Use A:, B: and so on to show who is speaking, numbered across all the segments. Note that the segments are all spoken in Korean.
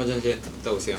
A: 화장실 갔다 오세요.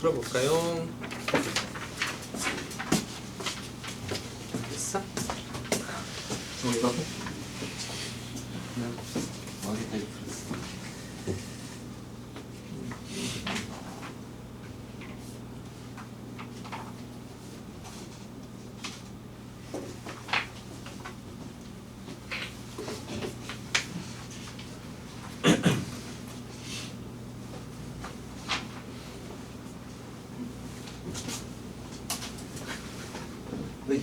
A: 풀어볼까요? 됐어?
B: 이거 어디까지 풀었어?
A: 네.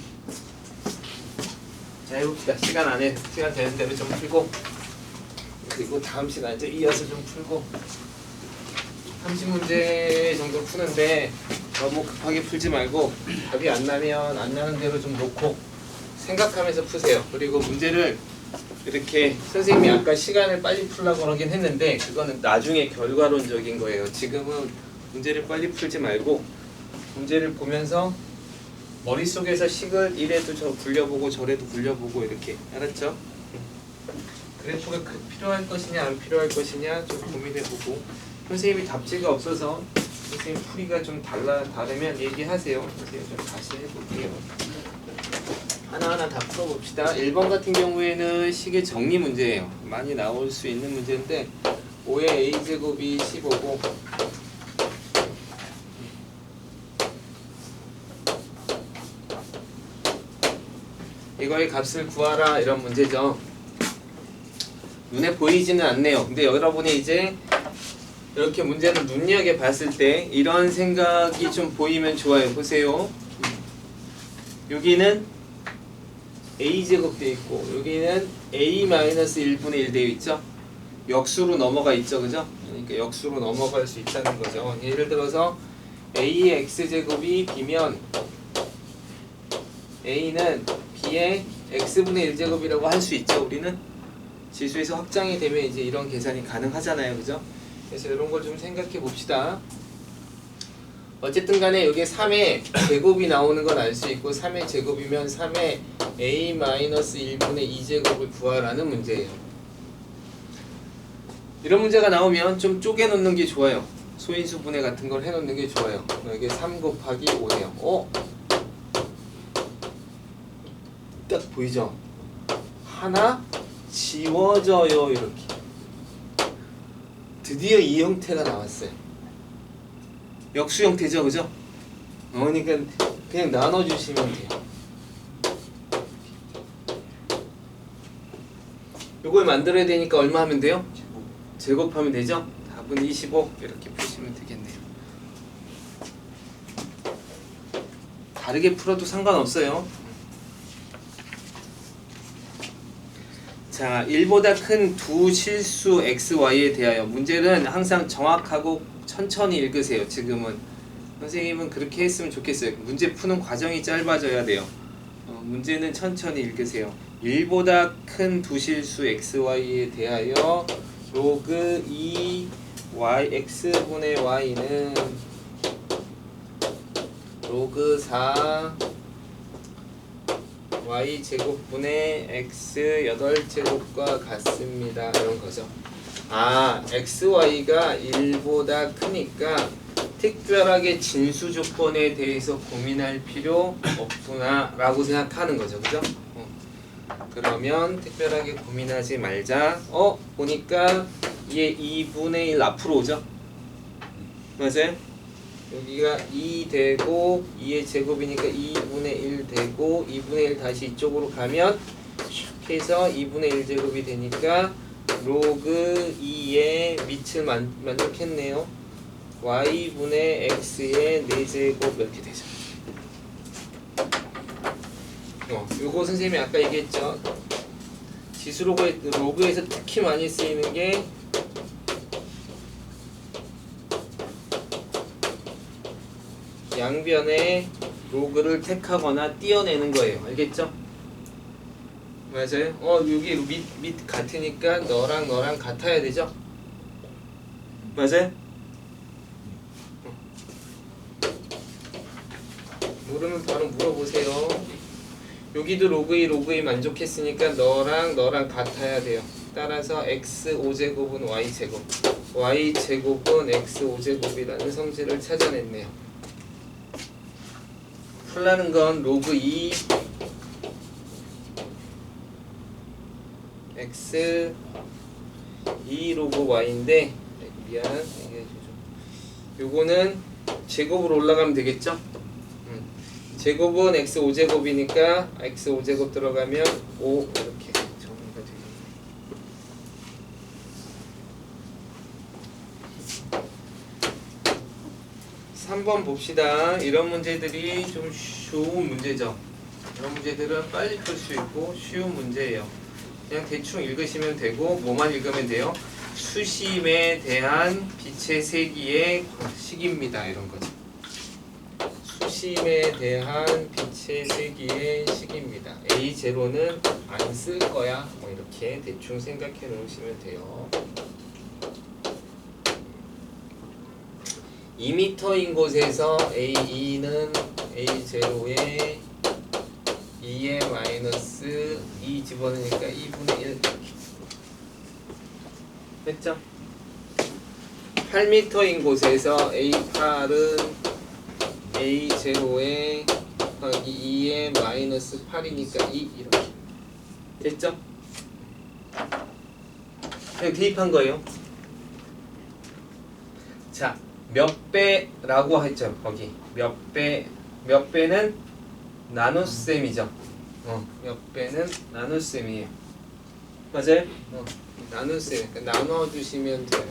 A: 자, 해봅시다. 시간 안에 시간 되는 대로 좀 풀고, 그리고 다음 시간에 이어서 좀 풀고. 30문제 정도 푸는데 너무 급하게 풀지 말고 답이 안 나면 안 나는 대로 좀 놓고 생각하면서 푸세요. 그리고 문제를 이렇게 선생님이 아까 시간을 빨리 풀라고 하긴 했는데 그거는 나중에 결과론적인 거예요. 지금은 문제를 빨리 풀지 말고 문제를 보면서 머릿속에서 식을 이래도 저 굴려보고 저래도 굴려보고 이렇게. 알았죠? 그래프가 필요할 것이냐 안 필요할 것이냐 좀 고민해보고. 선생님이 답지가 없어서 선생님 풀이가 좀 다르면 얘기하세요. 선생님 좀 다시 해볼게요. 하나하나 다 풀어봅시다. 1번 같은 경우에는 식의 정리 문제예요. 많이 나올 수 있는 문제인데 5의 a제곱이 15고 이거의 값을 구하라 이런 문제죠. 눈에 보이지는 않네요. 근데 여러분이 이제 이렇게 문제를 눈여겨봤을 때 이런 생각이 좀 보이면 좋아요. 보세요. 여기는 a제곱 되어 있고 여기는 a-1분의 1 되어 있죠. 역수로 넘어가 있죠. 그죠? 그러니까 역수로 넘어갈 수 있다는 거죠. 예를 들어서 a의 x제곱이 b면 a는 b의 x분의 1제곱이라고 할 수 있죠. 우리는 지수에서 확장이 되면 이제 이런 계산이 가능하잖아요. 그죠? 그래서 이런 걸 좀 생각해 봅시다. 어쨌든 간에 여기 3의 제곱이 나오는 건 알 수 있고 3의 제곱이면 3의 a-1분의 2제곱을 구하라는 문제예요. 이런 문제가 나오면 좀 쪼개 놓는 게 좋아요. 소인수 분해 같은 걸 해 놓는 게 좋아요. 이게 3 곱하기 5네요. 딱 보이죠? 하나 지워져요. 이렇게 드디어 이 형태가 나왔어요. 역수 형태죠, 그죠? 그러니까 그냥 나눠주시면 돼요. 요걸 만들어야 되니까 얼마 하면 돼요? 제곱하면 되죠? 답은 25 이렇게 푸시면 되겠네요. 다르게 풀어도 상관없어요. 자, 1보다 큰 두 실수 xy에 대하여 문제는 항상 정확하고 천천히 읽으세요. 지금은 선생님은 그렇게 했으면 좋겠어요. 문제 푸는 과정이 짧아져야 돼요. 문제는 천천히 읽으세요. 1보다 큰 두 실수 xy에 대하여 로그 2 y x분의 y는 로그 4 y제곱분의 x 8제곱과 같습니다. 이런 거죠. 아, xy가 1보다 크니까 특별하게 진수 조건에 대해서 고민할 필요 없구나 라고 생각하는 거죠. 그죠? 그러면 특별하게 고민하지 말자. 보니까 얘 2분의 1 앞으로 오죠? 맞아요? 여기가 2 되고 2의 제곱이니까 2분의 1 되고 2분의 1 다시 이쪽으로 가면 슉 해서 2분의 1제곱이 되니까 로그 2의 밑을 만족했네요. y분의 x의 4제곱 이렇게 되죠. 요거 선생님이 아까 얘기했죠. 지수 로그에서 특히 많이 쓰이는 게 양변에 로그를 택하거나 띄어내는 거예요. 알겠죠? 맞아요? 여기 밑 같으니까 너랑 같아야 되죠? 맞아요? 모르면 바로 물어보세요. 여기도 로그 2 만족했으니까 너랑 같아야 돼요. 따라서 x 5제곱은 y제곱. y제곱은 x5제곱이라는 성질을 찾아냈네요. 풀라는 건 로그 2 x 2 로그 y인데 미안 이게 요거는 제곱으로 올라가면 되겠죠? 제곱은 x 5제곱이니까 x 5제곱 들어가면 5 이렇게 정리가 되겠네요. 3번 봅시다. 이런 문제들이 좀 쉬운 문제죠. 이런 문제들은 빨리 풀 수 있고 쉬운 문제예요. 그냥 대충 읽으시면 되고 뭐만 읽으면 돼요? 수심에 대한 빛의 세기의 식입니다. 이런 거죠. 수심에 대한 빛의 세기의 식입니다. A0는 안 쓸 거야. 뭐 이렇게 대충 생각해 놓으시면 돼요. 2m인 곳에서 A2는 A0에 2에 마이너스 2 집어넣으니까 2분의 1 됐죠? 8m인 곳에서 A8은 A0에 2에 마이너스 8이니까 2 이렇게 됐죠? 그냥 대입한 거예요. 자, 몇 배라고 했죠? 거기 몇 배는 나눗셈이죠. 몇 배는 나눗셈이에요. 맞아요? 나눗셈. 그러니까 나눠주시면 돼요.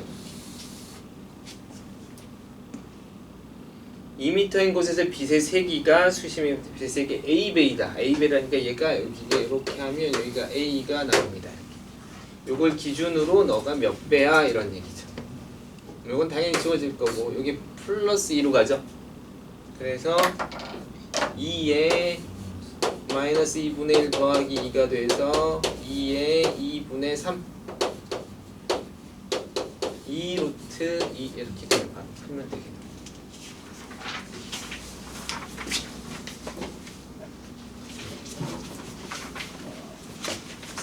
A: 2m인 곳에서 빛의 세기가 수심의 빛의 세기 A배이다. A배라니까 얘가 여기가 이렇게 하면 여기가 A가 나옵니다. 요걸 기준으로 너가 몇 배야 이런 얘기죠. 요건 당연히 지워질 거고 여기 플러스 2로 가죠. 그래서 2에 마이너스 2분의 1 더하기 2가 돼서 2에 2분의 3 2 루트 2 이렇게 풀면 되겠네요.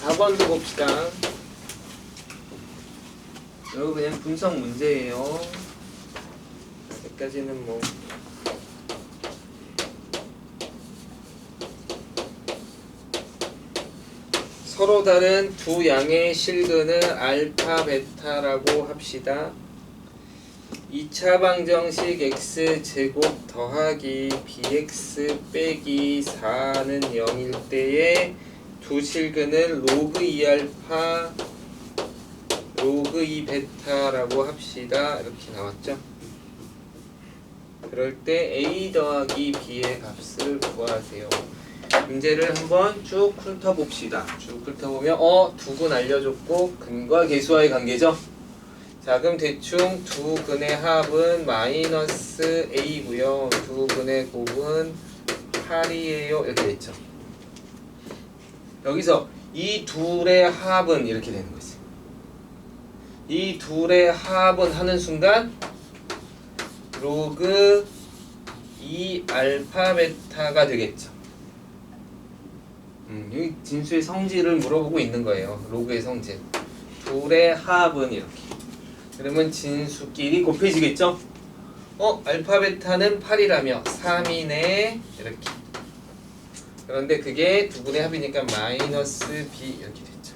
A: 4번도 봅시다. 이거 그냥 분석 문제예요. 여기까지는 뭐 서로 다른 두 양의 실근을 알파 베타라고 합시다. 2차 방정식 x제곱 더하기 bx 빼기 4는 0일 때에 두 실근을 로그 2알파 로그 2 베타라고 합시다. 이렇게 나왔죠. 그럴 때 a 더하기 b의 값을 구하세요. 문제를 한번 쭉 훑어봅시다. 쭉 훑어보면 두 근 알려줬고 근과 계수와의 관계죠. 자, 그럼 대충 두 근의 합은 마이너스 a고요. 두 근의 곱은 8이에요. 이렇게 됐죠. 여기서 이 둘의 합은 이렇게 되는 거지. 이 둘의 합은 하는 순간 로그 2 알파 베타가 되겠죠. 여기 진수의 성질을 물어보고 있는 거예요. 로그의 성질. 둘의 합은 이렇게. 그러면 진수끼리 곱해지겠죠? 알파 베타는 8이라며 3이네 이렇게. 그런데 그게 두 분의 합이니까 마이너스 b 이렇게 됐죠.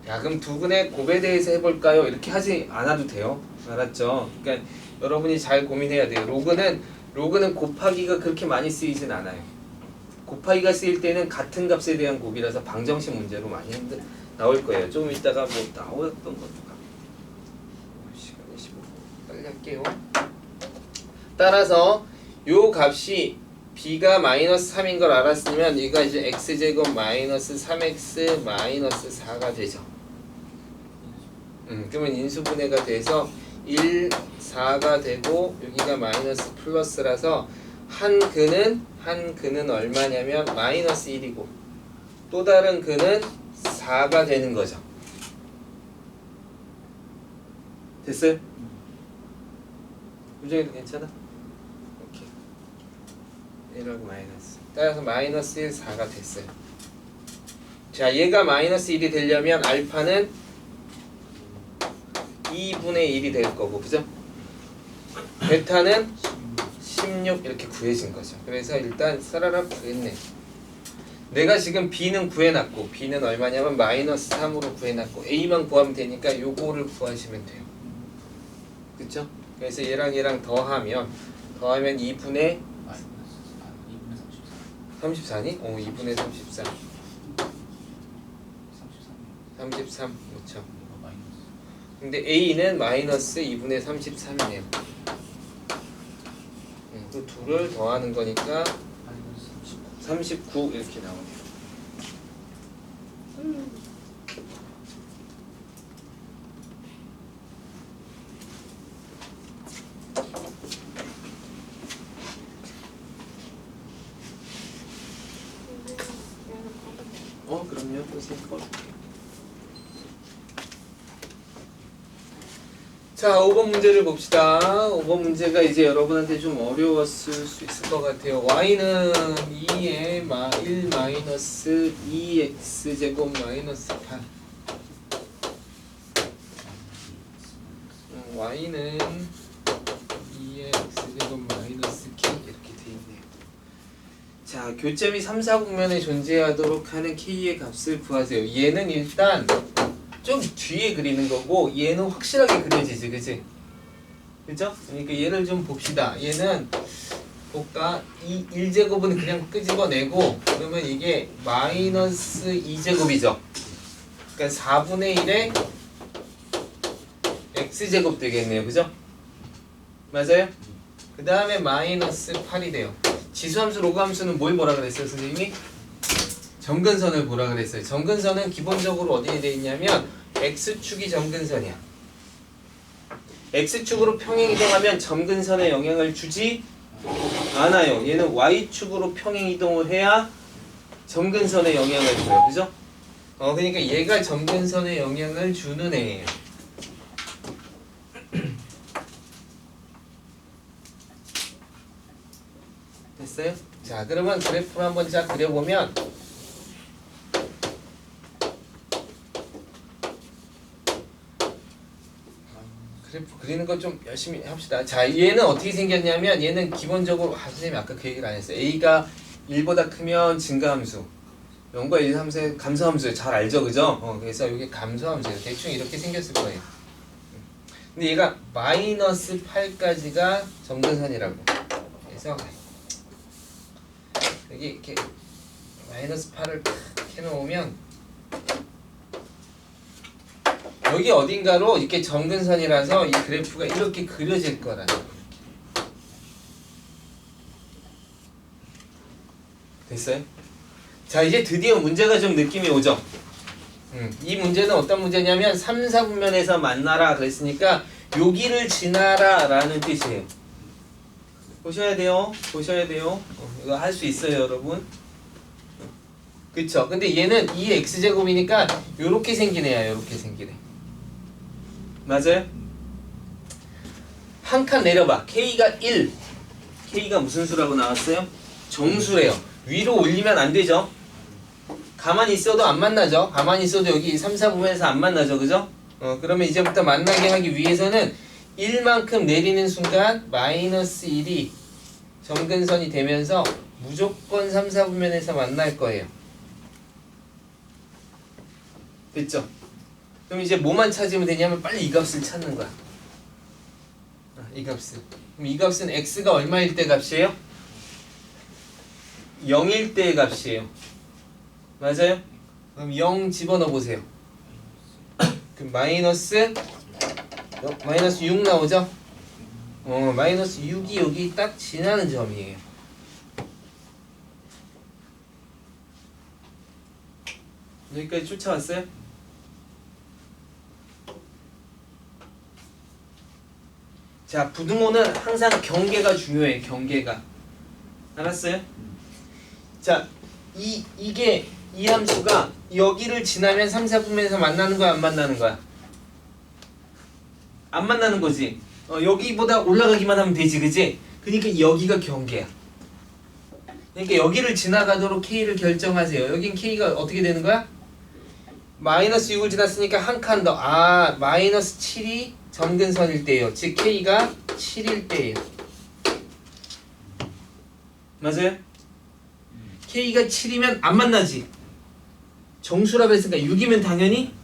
A: 야, 그럼 두 분의 곱에 대해서 해볼까요? 이렇게 하지 않아도 돼요. 알았죠? 그러니까 여러분이 잘 고민해야 돼요. 로그는 곱하기가 그렇게 많이 쓰이진 않아요. 곱하기가 쓰일 때는 같은 값에 대한 곱이라서 방정식 문제로 많이 나올 거예요. 좀 이따가 뭐 나왔던 것도 시간이 15분 빨리 할게요. 따라서 요 값이 b가 마이너스 3인 걸 알았으면 얘가 이제 x제곱 마이너스 3x 마이너스 4가 되죠. 그러면 인수분해가 돼서 1, 4가 되고 여기가 마이너스 플러스라서 한 근은 얼마냐면 마이너스 1이고 또 다른 근은 4가 되는 거죠. 됐어요? 우정이도 괜찮아? 오케이. 1하고 마이너스. 따라서 마이너스 1, 4가 됐어요. 자, 얘가 마이너스 1이 되려면 알파는 2분의 1이 될 거고, 그죠? 베타는 16 이렇게 구해진 거죠. 그래서 일단 쌀아라 구했네. 내가 지금 B는 구해놨고 B는 얼마냐면 마이너스 3으로 구해놨고 A만 구하면 되니까 요거를 구하시면 돼요. 그쵸? 그래서 얘랑 더하면 2분의 34니? 2분의 34 33 그렇죠. 근데 A는 마이너스 2분의 33이네요. 그 둘을 더하는 거니까 39 이렇게 나오네요. 그럼요. 선생님 거. 자, 5번 문제를 봅시다. 5번 문제가 이제 여러분한테 좀 어려웠을 수 있을 것 같아요. y는 2의 1 마이너스 2x제곱 마이너스 8. y는 2의 x제곱 마이너스 k 이렇게 돼 있네요. 자, 교점이 3, 4분면에 존재하도록 하는 k의 값을 구하세요. 얘는 일단 좀 뒤에 그리는 거고 얘는 확실하게 그려지지, 그치? 그죠? 그러니까 얘를 좀 봅시다. 얘는 볼까? 이 1제곱은 그냥 끄집어내고 그러면 이게 마이너스 2제곱이죠. 그러니까 4분의 1의 x제곱 되겠네요. 그죠? 맞아요? 그 다음에 마이너스 8이 돼요. 지수함수, 로그함수는 뭘 보라 그랬어요, 선생님이? 점근선을 보라 그랬어요. 점근선은 기본적으로 어디에 돼 있냐면 x축이 점근선이야. x축으로 평행이동하면 점근선에 영향을 주지 않아요. 얘는 y축으로 평행이동을 해야 점근선에 영향을 줘요. 그죠? 그러니까 얘가 점근선에 영향을 주는 애예요. 됐어요? 자, 그러면 그래프를 한번 쫙 그려보면 그래프 그리는 거 좀 열심히 합시다. 자, 얘는 어떻게 생겼냐면 얘는 기본적으로 선생님이 아까 그 얘기를 안 했어요. A가 1보다 크면 증가함수, 0과 1, 3, 4 감소함수 잘 알죠, 그죠? 그래서 이게 감소함수예요. 대충 이렇게 생겼을 거예요. 근데 얘가 마이너스 8까지가 점근선이라고. 그래서 여기 이렇게 마이너스 8을 탁 해놓으면 여기 어딘가로 이렇게 점근선이라서 이 그래프가 이렇게 그려질 거라는 거예요. 됐어요? 자, 이제 드디어 문제가 좀 느낌이 오죠? 이 문제는 어떤 문제냐면 3, 4분면에서 만나라 그랬으니까 여기를 지나라 라는 뜻이에요. 보셔야 돼요. 보셔야 돼요. 이거 할 수 있어요, 여러분. 그쵸? 근데 얘는 2x제곱이니까 요렇게 생긴 애야, 요렇게 생긴 애. 맞아요? 한 칸 내려봐. k가 1. k가 무슨 수라고 나왔어요? 정수래요. 위로 올리면 안 되죠? 가만히 있어도 안 만나죠? 가만히 있어도 여기 3, 4분면에서 안 만나죠? 그죠? 그러면 이제부터 만나게 하기 위해서는 1만큼 내리는 순간 마이너스 1이 점근선이 되면서 무조건 3, 4분면에서 만날 거예요. 됐죠? 그럼 이제 뭐만 찾으면 되냐면 빨리 이 값을 찾는 거야. 이 값을. 그럼 이 값은 x가 얼마일 때 값이에요? 0일 때의 값이에요. 맞아요? 그럼 0 집어넣어 보세요. 그럼 마이너스 6 나오죠? 마이너스 6이 여기 딱 지나는 점이에요. 여기까지 쫓아왔어요? 자, 부등호는 항상 경계가 중요해. 경계가. 알았어요? 자, 이게 이 함수가 여기를 지나면 3, 4분면에서 만나는 거야, 안 만나는 거야? 안 만나는 거지. 여기보다 올라가기만 하면 되지, 그지? 그러니까 여기가 경계야. 그러니까 여기를 지나가도록 K를 결정하세요. 여긴 K가 어떻게 되는 거야? 마이너스 6을 지났으니까 한 칸 더. 아, 마이너스 7이 점근선일 때예요. 즉 K가 7일 때예요. 맞아요? K가 7이면 안 만나지. 정수라고 했으니까 6이면 당연히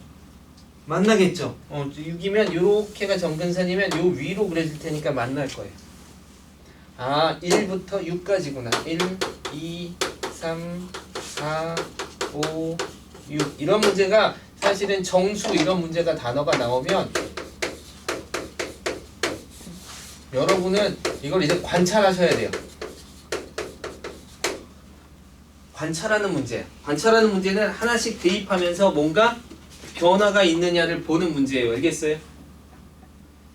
A: 만나겠죠. 6이면 요렇게가 점근선이면 요 위로 그려질 테니까 만날 거예요. 아, 1부터 6까지구나. 1, 2, 3, 4, 5, 6. 이런 문제가 사실은 정수 이런 문제가 단어가 나오면 여러분은 이걸 이제 관찰하셔야 돼요. 관찰하는 문제. 관찰하는 문제는 하나씩 대입하면서 뭔가 변화가 있느냐를 보는 문제예요. 알겠어요?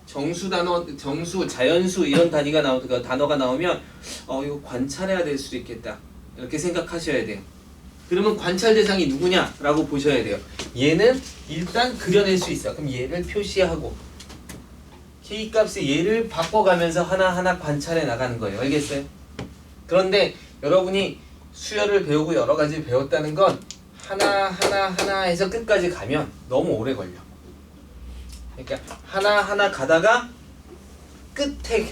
A: 정수 단어, 정수, 자연수 이런 단어가 나오면 이거 관찰해야 될 수도 있겠다. 이렇게 생각하셔야 돼요. 그러면 관찰 대상이 누구냐라고 보셔야 돼요. 얘는 일단 그려낼 수 있어. 그럼 얘를 표시하고 K 값의 얘를 바꿔가면서 하나하나 관찰해 나가는 거예요. 알겠어요? 그런데 여러분이 수열을 배우고 여러 가지 배웠다는 건 하나 해서 끝까지 가면 너무 오래 걸려. 그러니까 하나 가다가 끝에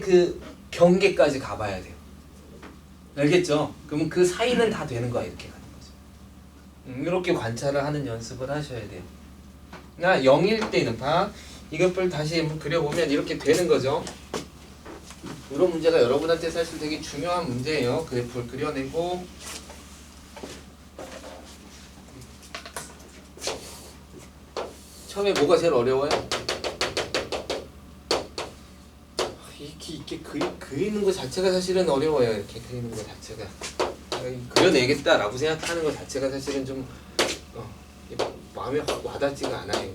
A: 그 경계까지 가봐야 돼요. 알겠죠? 그러면 그 사이는 다 되는 거야. 이렇게 가는 거죠. 이렇게 관찰을 하는 연습을 하셔야 돼요. 나 0일 때는 이것을 다시 한번 그려보면 이렇게 되는 거죠. 이런 문제가 여러분한테 사실 되게 중요한 문제예요. 그래프를 그려내고 처음에 뭐가 제일 어려워요? 이렇게 그리는 거 자체가 사실은 어려워요. 이렇게 그리는 거 자체가 그려내겠다라고 생각하는 거 자체가 사실은 좀 마음에 확 와닿지가 않아요.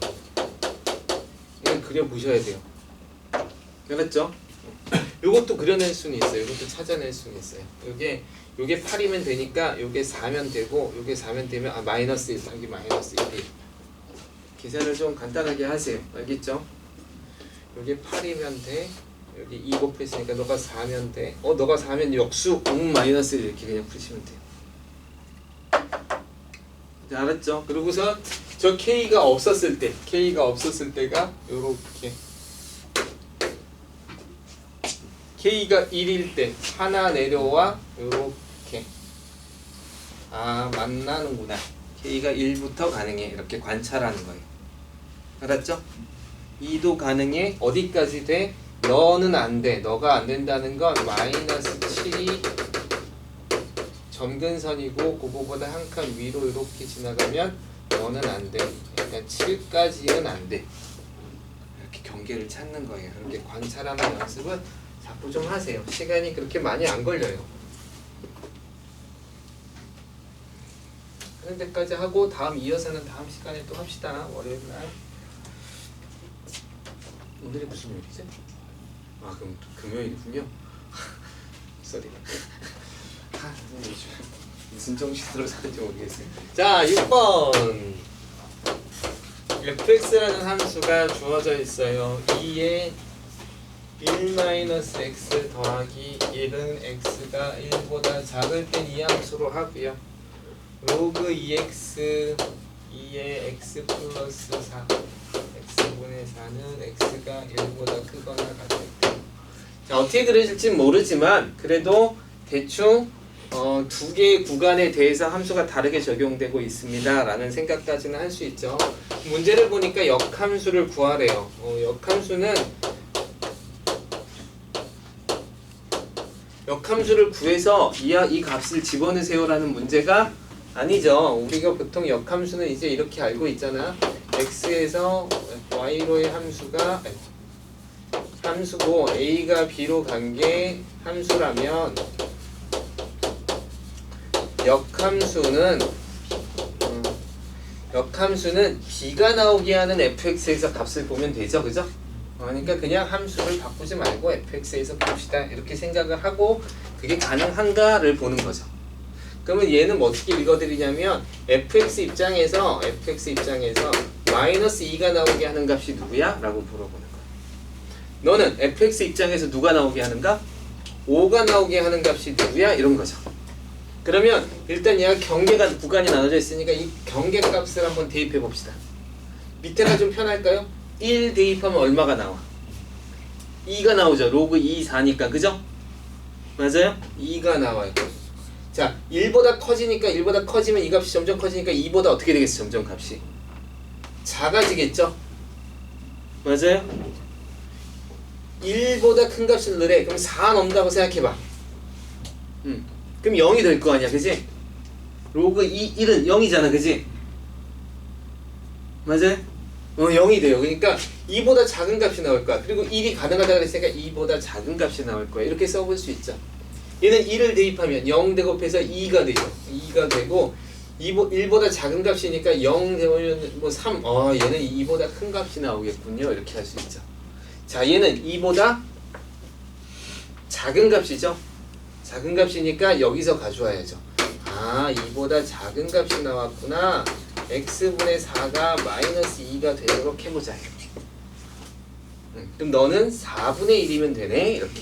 A: 이건 그려보셔야 돼요. 알았죠? 요것도 그려낼 수는 있어요. 요것도 찾아낼 수는 있어요. 요게 8이면 되니까 요게 4면 되고 요게 4면 되면 마이너스 1, 여기 마이너스 1이 계산을 좀 간단하게 하세요. 알겠죠? 요게 8이면 돼. 여기 2 곱했으니까 너가 4면 돼. 너가 4면 역수 마이너스 1 이렇게 그냥 푸시면 돼요. 자, 알았죠? 그리고선 저 K가 없었을 때가 요렇게 K가 1일 때 하나 내려와 요렇게 만나는구나. K가 1부터 가능해. 이렇게 관찰하는 거예요. 알았죠? 2도 가능해. 어디까지 돼? 너는 안 돼. 너가 안 된다는 건 마이너스 7이 점근선이고 그거보다 한 칸 위로 이렇게 지나가면 너는 안 돼. 그러니까 7까지는 안 돼. 이렇게 경계를 찾는 거예요. 이렇게 관찰하는 연습은 자꾸 좀 하세요. 시간이 그렇게 많이 안 걸려요. 하는 데까지 하고 이어서는 다음 시간에 또 합시다. 월요일날. 오늘이 무슨 요일이지? 그럼 금요일이군요. 쏘리. 무슨 정신으로 사는지 모르겠어요. 자, 6번. fx라는 함수가 주어져 있어요. 2에 1-x 더하기 1은 x가 1보다 작을 땐 이 함수로 하고요. 로그 2x 2에 x 플러스 4 x분의 4는 x가 1보다 크거나 같을 때. 자, 어떻게 그려질지 모르지만 그래도 대충 두 개의 구간에 대해서 함수가 다르게 적용되고 있습니다 라는 생각까지는 할 수 있죠. 문제를 보니까 역함수를 구하래요. 역함수를 구해서 이 값을 집어넣으세요 라는 문제가 아니죠. 우리가 보통 역함수는 이제 이렇게 알고 있잖아. x에서 y로의 함수고 a가 b로 간 게 함수라면 역함수는 b가 나오게 하는 fx에서 값을 보면 되죠. 그죠? 그러니까 그냥 함수를 바꾸지 말고 fx에서 봅시다. 이렇게 생각을 하고 그게 가능한가를 보는 거죠. 그러면 얘는 뭐 어떻게 읽어드리냐면 fx 입장에서 마이너스 2가 나오게 하는 값이 누구야? 라고 물어보는 거야. 너는 fx 입장에서 누가 나오게 하는가? 5가 나오게 하는 값이 누구야? 이런 거죠. 그러면 일단 얘가 경계가 구간이 나눠져 있으니까 이 경계 값을 한번 대입해 봅시다. 밑에가 좀 편할까요? 1 대입하면 얼마가 나와? 2가 나오죠. 로그 2, 4니까. 그죠? 맞아요? 2가 나와요. 자, 1보다 커지니까 1보다 커지면 이 값이 점점 커지니까 2보다 어떻게 되겠어? 점점 값이 작아지겠죠? 맞아요? 1보다 큰 값을 넣으래. 그럼 4 넘는다고 생각해봐. 그럼 0이 될 거 아니야. 그지? 로그 1은 0이잖아. 그지? 맞아요? 0이 돼요. 그러니까 2보다 작은 값이 나올 거야. 그리고 1이 가능하다고 그랬으니까 2보다 작은 값이 나올 거야. 이렇게 써볼 수 있죠. 얘는 1을 대입하면 0 대곱해서 2가 되죠. 2가 되고 1보다 작은 값이니까 0 되면 뭐 3. 얘는 2보다 큰 값이 나오겠군요. 이렇게 할 수 있죠. 자, 얘는 2보다 작은 값이죠. 작은 값이니까 여기서 가져와야죠. 2보다 작은 값이 나왔구나. x분의 4가 마이너스 2가 되도록 해보자. 그럼 너는 4분의 1이면 되네. 이렇게.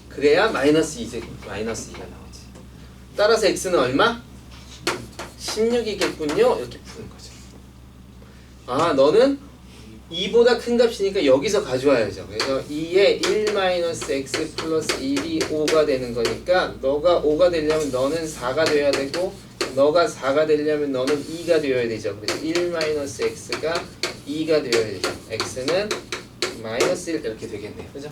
A: 그래야 마이너스 2가 나오지. 따라서 x는 얼마? 16이겠군요. 이렇게 푸는 거죠. 너는 2보다 큰 값이니까 여기서 가져와야죠. 그래서 2에 1-x 플러스 1이 5가 되는 거니까 너가 5가 되려면 너는 4가 돼야 되고 너가 4가 되려면 너는 2가 되어야 되죠. 그래서 1-x가 2가 되어야 되죠. x는 마이너스 1 이렇게 되겠네요. 그죠?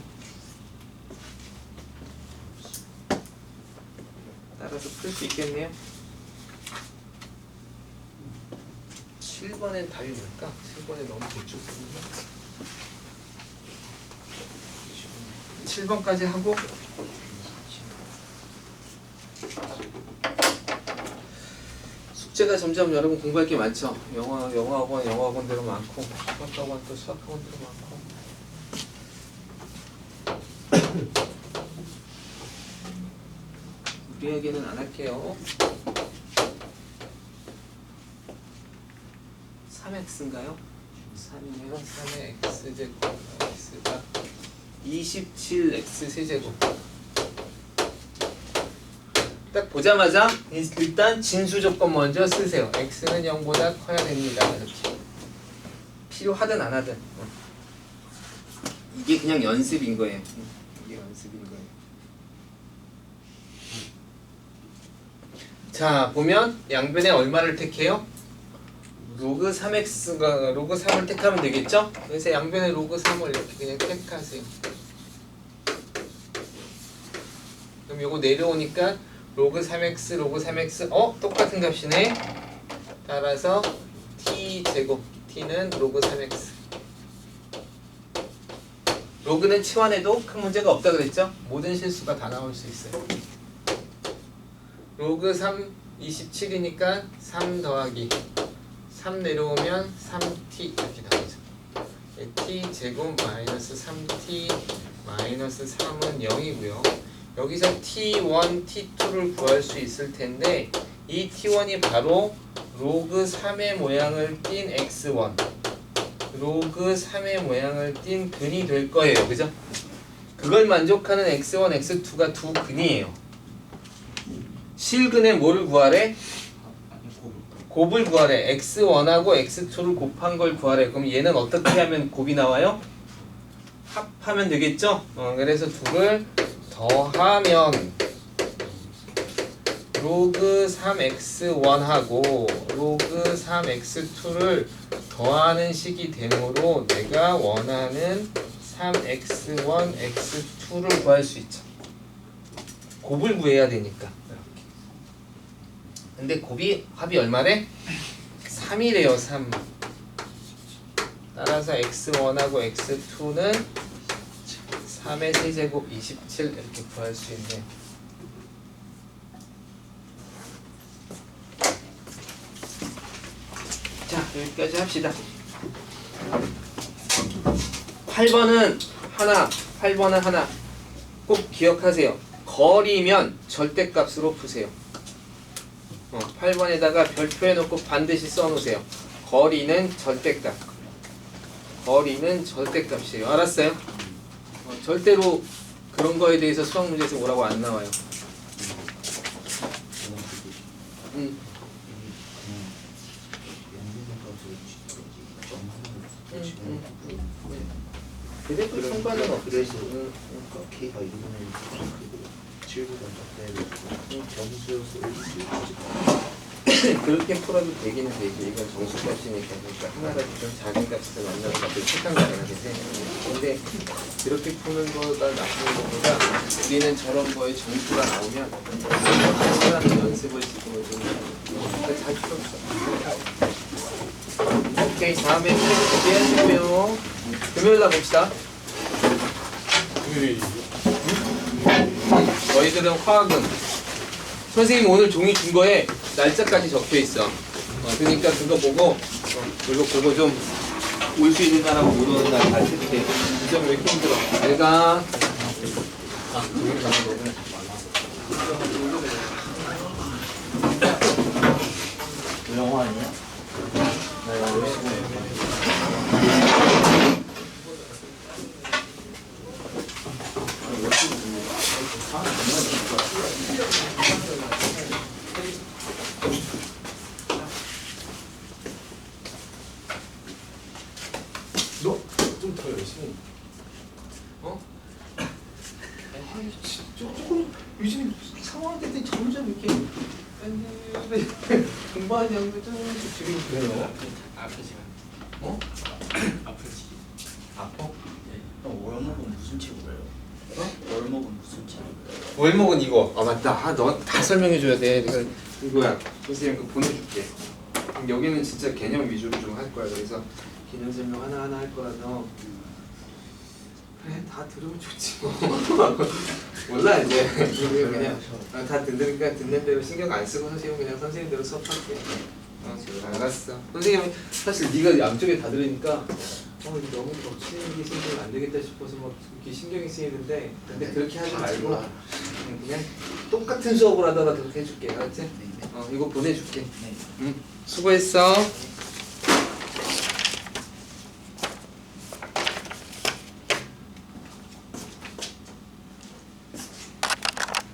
A: 따라서 풀 수 있겠네요. 7번엔 답이 뭘까? 7번에 너무 대충 쓰는데 7번까지 하고 숙제가 점점 여러분 공부할 게 많죠. 영어학원대로 많고 수학학원 또 수학학원대로 많고 우리에게는 안 할게요. 3x인가요? 3이면 3의 x제곱 x가 27x 세제곱. 딱 보자마자 일단 진수 조건 먼저 쓰세요. x는 0보다 커야 됩니다. 이렇게 필요하든 안 하든 이게 그냥 연습인 거예요. 이게 연습인 거예요. 자, 보면 양변에 얼마를 택해요? 로그 3x가 로그 3을 택하면 되겠죠? 그래서 양변에 로그 3을 이렇게 그냥 택하세요. 그럼 요거 내려오니까 로그 3x 로그 3x 똑같은 값이네. 따라서 t 제곱 t는 로그 3x. 로그는 치환해도 큰 문제가 없다 그랬죠? 모든 실수가 다 나올 수 있어요. 로그 3 27이니까 3 더하기 3 내려오면 3t 이렇게 나오죠. t 제곱 마이너스 3t 마이너스 3은 0이고요. 여기서 t1, t2를 구할 수 있을 텐데 이 t1이 바로 로그 3의 모양을 띈 x1 로그 3의 모양을 띈 근이 될 거예요. 그죠? 그걸 만족하는 x1, x2가 두 근이에요. 실근에 뭐를 구하래? 곱을 구하래. x1하고 x2를 곱한 걸 구하래. 그럼 얘는 어떻게 하면 곱이 나와요? 합하면 되겠죠? 그래서 둘을 더하면 로그 3x1하고 로그 3x2를 더하는 식이 되므로 내가 원하는 3x1, x2를 구할 수 있죠. 곱을 구해야 되니까. 근데 합이 얼마래? 3이래요. 3. 따라서 x1하고 x2는 3의 세제곱 27 이렇게 구할 수 있네요. 자, 여기까지 합시다. 8번은 하나 꼭 기억하세요. 거리면 절대값으로 푸세요. 8번에다가 별표 해놓고 반드시 써놓으세요. 거리는 절대값. 거리는 절대값이에요. 알았어요? 절대로 그런 거에 대해서 수학 문제에서 뭐라고 안 나와요. 근데 그 상관은 없어.
B: 그래서 K가 이거는 질보다 작다고 점수여서
A: 그렇게 풀어도 되기는 되지. 이건 정수값이니까. 그러니까 하나라도 좀 작은 값에서 만나는 값을 최강 가능하게 생각해요. 근데 이렇게 푸는 거가 나쁜 것보다 우리는 저런 거에 점수가 나오면 하나라도 연습을 지금은 좀 잘 필요 없어. 오케이, 다음에 준비하시고요. 금요일 날 봅시다. 너희들은 화학은 선생님 오늘 종이 준 거에 날짜까지 적혀 있어. 그러니까 그거 보고 이거 보고 좀 올 수 있는 날하고 못 오는 날 가르쳐줄게. 이 점 왜 이렇게 힘들어? 내가 종이 가는 거구나.
B: 영화 아니야? 나 이거 열심히 해.
A: 너 좀 더 열심히. 조금 요즘 상황 때문에 점점 이렇게 공부하는 양도 조금씩 줄이고 그래요.
B: 아프지만 아프지.
A: 아파?
B: 형 월목은 무슨 책이에요? 월목은 무슨 책이에요?
A: 월목은 이거. 아 맞다. 너 다 설명해줘야 돼. 이거야. 선생님 그 보내줄게. 여기는 진짜 개념 위주로 좀 할 거야. 그래서 개념 설명 하나하나 할 거라서 그래 다 들으면 좋지 뭐. 몰라 이제 그냥 다 듣으니까 듣는 대로 신경 안 쓰고 선생님은 그냥 선생님대로 수업할게. 알았어. 선생님은 사실 네가 양쪽에 다 들으니까 너무 겹치는 게 신경 안 되겠다 싶어서 막 이렇게 신경이 쓰이는데 근데 그렇게 하지 말고 그냥 똑같은 수업을 하다가 그렇게 해줄게. 알았지? 이거 보내줄게.
B: 네.
A: 수고했어.